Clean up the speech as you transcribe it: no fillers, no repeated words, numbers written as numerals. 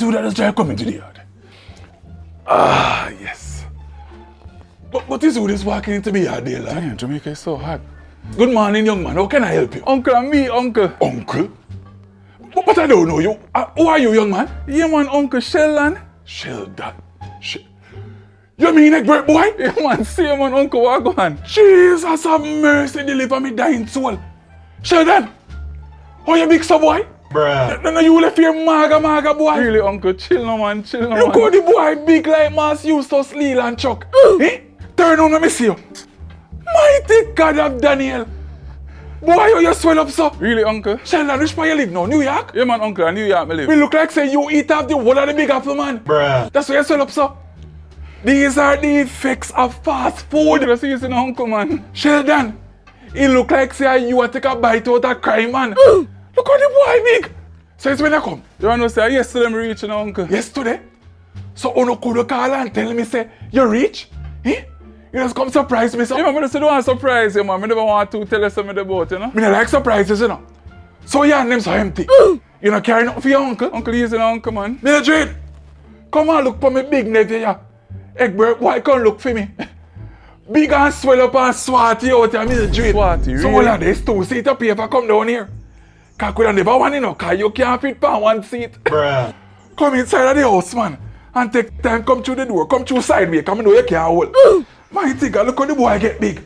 who that just drive coming to the yard? Ah, yes. But is who just walking into the yard there, like? Damn, Jamaica is so hot. Good morning, young man. How can I help you? Uncle and me, uncle. Uncle? But I don't know you. Who are you, young man? Yeah, man, Uncle Sheldon. Sheldon. You mean Egbert boy? Yeah, man, see man, Uncle Wagwan. Jesus have mercy, deliver me dying soul. Sheldon, how you big so boy? Bruh. No, you left here maga boy. Really, Uncle, chill no man, chill no Look man. how the boy big like Mass Eustace, Leland Chuck. Eh? Turn on, let me see you. Mighty God of Daniel. Boy, how you swell up so? Really, Uncle? Sheldon, which part you live now? New York? Yeah, man, Uncle, in New York, me live. We look like say you eat off the whole of the big apple, man. Bruh. That's why you swell up so. These are the effects of fast food. You see, you see, no, Uncle, man. Sheldon, it look like say you take a bite out of crime, man. Look how the boy big. So it's when I come. You want to say, yesterday me reaching, Uncle. Yesterday? So you could call and tell me say, you reach? Eh? You just come surprise me, so. Yeah, man, I just don't want to surprise you, man. I never want to tell you something about, you know. Me not like surprises, you know. So your name's so empty. You not carry nothing for your uncle? Uncle, easy now, Uncle, man. Mildred, come and look for me big nephew here. Egbert, why can't look for me? Big and swell up and swatty out here, Mildred. Swatty, So really? all of this two-seater paper come down here. Cause could have never want, you know, cause you can't fit for one seat. Bruh. Come inside of the house, man. And take time, come through the door, come through sideway, come know you can't hold. Mighty God, look how the boy get big.